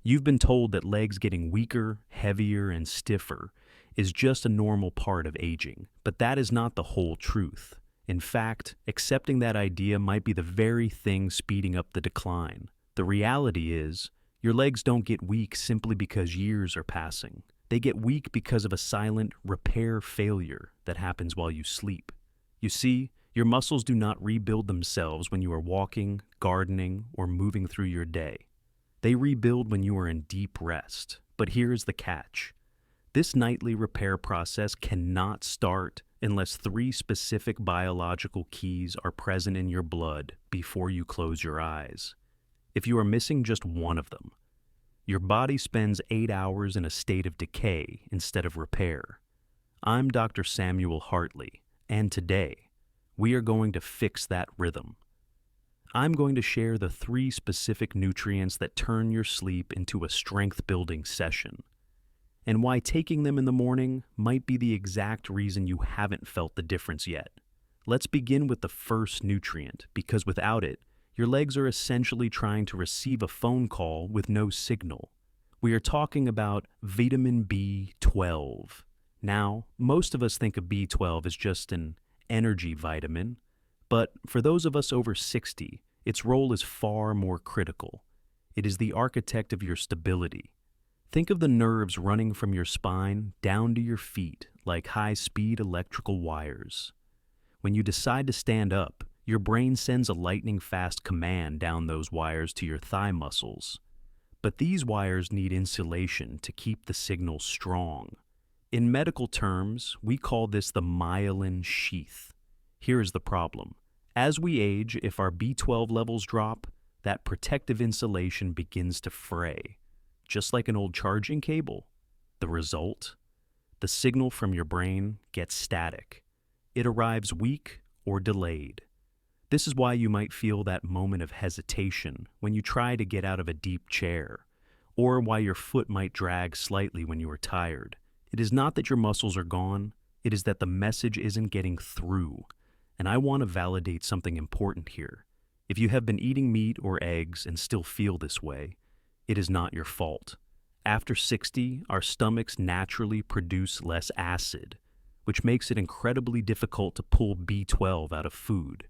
You've been told that legs getting weaker, heavier, and stiffer is just a normal part of aging, but that is not the whole truth. In fact, accepting that idea might be the very thing speeding up the decline. The reality is, your legs don't get weak simply because years are passing. They get weak because of a silent repair failure that happens while you sleep. You see, your muscles do not rebuild themselves when you are walking, gardening, or moving through your day. They rebuild when you are in deep rest. But here's the catch. This nightly repair process cannot start unless three specific biological keys are present in your blood before you close your eyes. If you are missing just one of them, your body spends 8 hours in a state of decay instead of repair. I'm Dr. Samuel Hartley, and today, we are going to fix that rhythm. I'm going to share the 3 specific nutrients that turn your sleep into a strength-building session, and why taking them in the morning might be the exact reason you haven't felt the difference yet. Let's begin with the first nutrient, because without it, your legs are essentially trying to receive a phone call with no signal. We are talking about vitamin B12. Now, most of us think of B12 as just an energy vitamin, but for those of us over 60, its role is far more critical. It is the architect of your stability. Think of the nerves running from your spine down to your feet like high-speed electrical wires. When you decide to stand up, your brain sends a lightning-fast command down those wires to your thigh muscles. But these wires need insulation to keep the signal strong. In medical terms, we call this the myelin sheath. Here is the problem. As we age, if our B12 levels drop, that protective insulation begins to fray, just like an old charging cable. The result? The signal from your brain gets static. It arrives weak or delayed. This is why you might feel that moment of hesitation when you try to get out of a deep chair, or why your foot might drag slightly when you are tired. It is not that your muscles are gone, it is that the message isn't getting through. And I want to validate something important here. If you have been eating meat or eggs and still feel this way, it is not your fault. After 60, our stomachs naturally produce less acid, which makes it incredibly difficult to pull B12 out of food.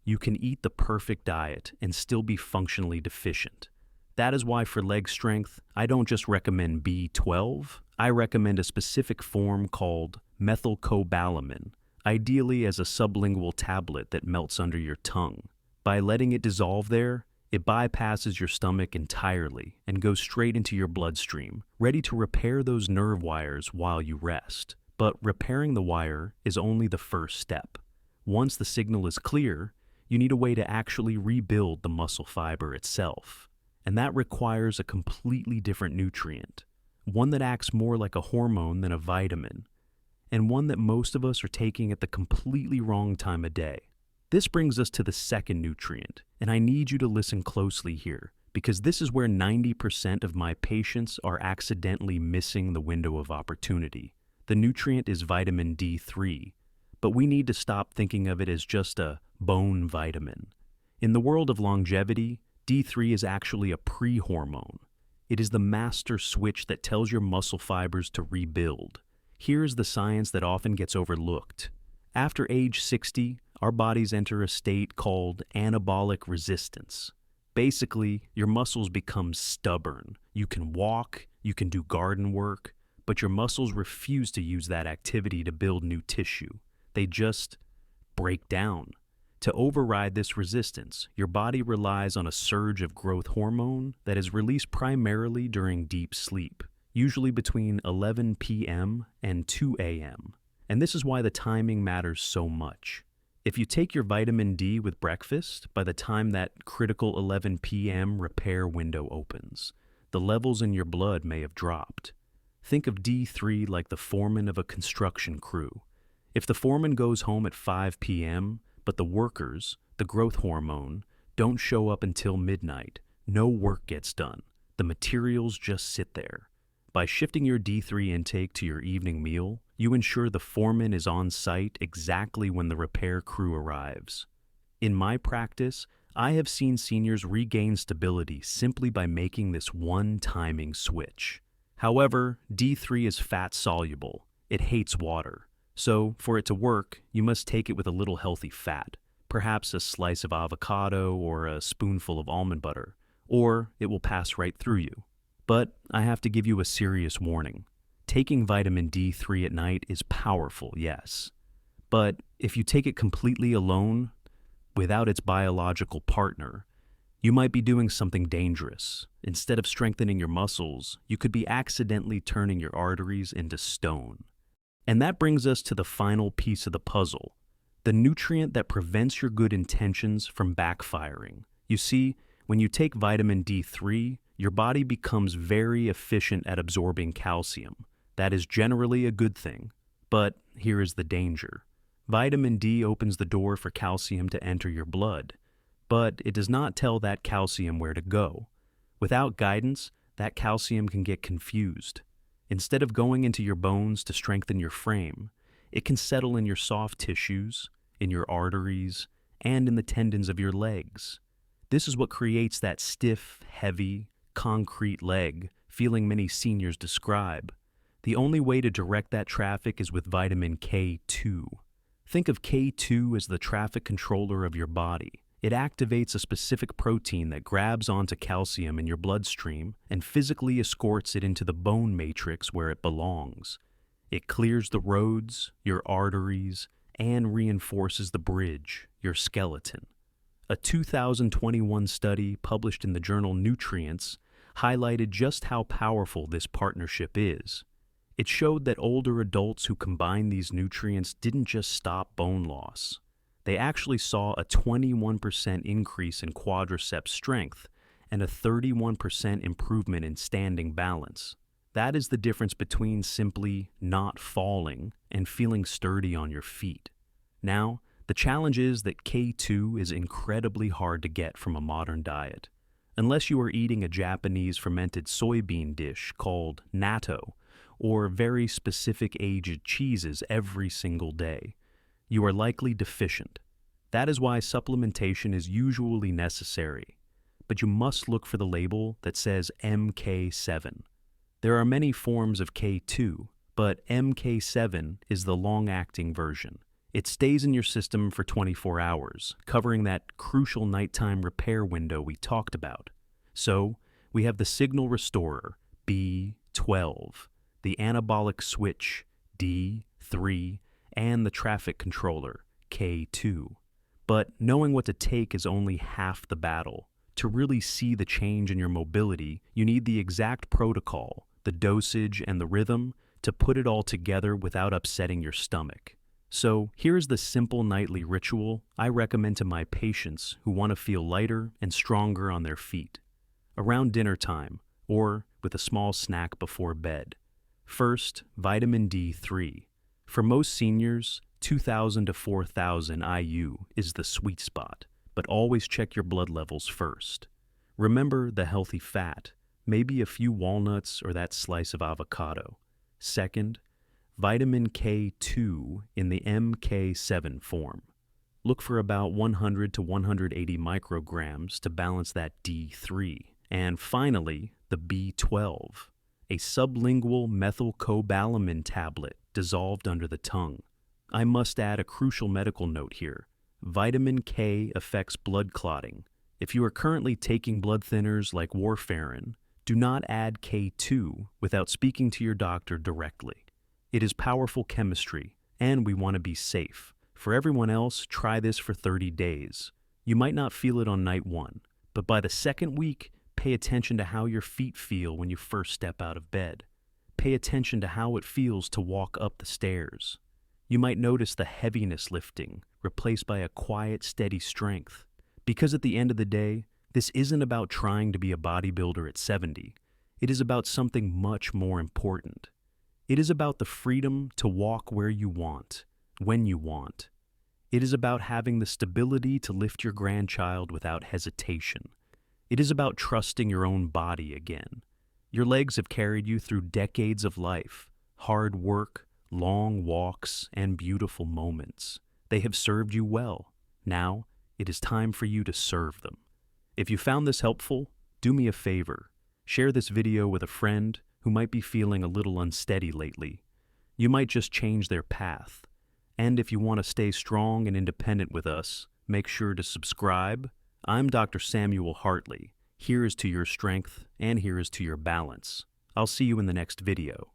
You can eat the perfect diet and still be functionally deficient. That is why for leg strength, I don't just recommend B12, I recommend a specific form called Methylcobalamin, ideally as a sublingual tablet that melts under your tongue. By letting it dissolve there, it bypasses your stomach entirely and goes straight into your bloodstream, ready to repair those nerve wires while you rest. But repairing the wire is only the first step. Once the signal is clear, you need a way to actually rebuild the muscle fiber itself. And that requires a completely different nutrient, one that acts more like a hormone than a vitamin, and one that most of us are taking at the completely wrong time of day. This brings us to the second nutrient, and I need you to listen closely here, because this is where 90% of my patients are accidentally missing the window of opportunity. The nutrient is vitamin D3, but we need to stop thinking of it as just a bone vitamin. In the world of longevity, D3 is actually a pre-hormone. It is the master switch that tells your muscle fibers to rebuild. Here's the science that often gets overlooked. After age 60, our bodies enter a state called anabolic resistance. Basically, your muscles become stubborn. You can walk, you can do garden work, but your muscles refuse to use that activity to build new tissue. They just break down. To override this resistance, your body relies on a surge of growth hormone that is released primarily during deep sleep, usually between 11 p.m. and 2 a.m. And this is why the timing matters so much. If you take your vitamin D with breakfast, by the time that critical 11 p.m. repair window opens, the levels in your blood may have dropped. Think of D3 like the foreman of a construction crew. If the foreman goes home at 5 p.m., but the workers, the growth hormone, don't show up until midnight, no work gets done. The materials just sit there. By shifting your D3 intake to your evening meal, you ensure the foreman is on site exactly when the repair crew arrives. In my practice, I have seen seniors regain stability simply by making this one timing switch. However, D3 is fat-soluble. It hates water. So, for it to work, you must take it with a little healthy fat, perhaps a slice of avocado or a spoonful of almond butter, or it will pass right through you. But I have to give you a serious warning. Taking vitamin D3 at night is powerful, yes. But if you take it completely alone, without its biological partner, you might be doing something dangerous. Instead of strengthening your muscles, you could be accidentally turning your arteries into stone. And that brings us to the final piece of the puzzle, the nutrient that prevents your good intentions from backfiring. You see, when you take vitamin D3, your body becomes very efficient at absorbing calcium. That is generally a good thing. But here is the danger. Vitamin D opens the door for calcium to enter your blood, but it does not tell that calcium where to go. Without guidance, that calcium can get confused. Instead of going into your bones to strengthen your frame, it can settle in your soft tissues, in your arteries, and in the tendons of your legs. This is what creates that stiff, heavy, concrete leg feeling many seniors describe. The only way to direct that traffic is with vitamin K2. Think of K2 as the traffic controller of your body. It activates a specific protein that grabs onto calcium in your bloodstream and physically escorts it into the bone matrix where it belongs. It clears the roads, your arteries, and reinforces the bridge, your skeleton. A 2021 study published in the journal Nutrients highlighted just how powerful this partnership is. It showed that older adults who combined these nutrients didn't just stop bone loss. They actually saw a 21% increase in quadriceps strength and a 31% improvement in standing balance. That is the difference between simply not falling and feeling sturdy on your feet. Now, the challenge is that K2 is incredibly hard to get from a modern diet. Unless you are eating a Japanese fermented soybean dish called natto, or very specific aged cheeses every single day, you are likely deficient. That is why supplementation is usually necessary, but you must look for the label that says MK7. There are many forms of K2, but MK7 is the long-acting version. It stays in your system for 24 hours, covering that crucial nighttime repair window we talked about. So, we have the signal restorer, B12, the anabolic switch, D3, and the traffic controller, K2. But knowing what to take is only half the battle. To really see the change in your mobility, you need the exact protocol, the dosage, and the rhythm to put it all together without upsetting your stomach. So here's the simple nightly ritual I recommend to my patients who want to feel lighter and stronger on their feet. Around dinner time, or with a small snack before bed. First, vitamin D3. For most seniors, 2,000 to 4,000 IU is the sweet spot, but always check your blood levels first. Remember the healthy fat, maybe a few walnuts or that slice of avocado. Second, vitamin K2 in the MK7 form. Look for about 100 to 180 micrograms to balance that D3. And finally, the B12, a sublingual methylcobalamin tablet dissolved under the tongue. I must add a crucial medical note here. Vitamin K affects blood clotting. If you are currently taking blood thinners like warfarin, do not add K2 without speaking to your doctor directly. It is powerful chemistry, and we want to be safe. For everyone else, try this for 30 days. You might not feel it on night 1, but by the second week, pay attention to how your feet feel when you first step out of bed. Pay attention to how it feels to walk up the stairs. You might notice the heaviness lifting, replaced by a quiet, steady strength. Because at the end of the day, this isn't about trying to be a bodybuilder at 70. It is about something much more important. It is about the freedom to walk where you want, when you want. It is about having the stability to lift your grandchild without hesitation. It is about trusting your own body again. Your legs have carried you through decades of life, hard work, long walks, and beautiful moments. They have served you well. Now, It is time for you to serve them. If you found this helpful, do me a favor. Share this video with a friend who might be feeling a little unsteady lately. You might just change their path. And if you want to stay strong and independent with us, make sure to subscribe. I'm Dr. Samuel Hartley. Here is to your strength, and here is to your balance. I'll see you in the next video.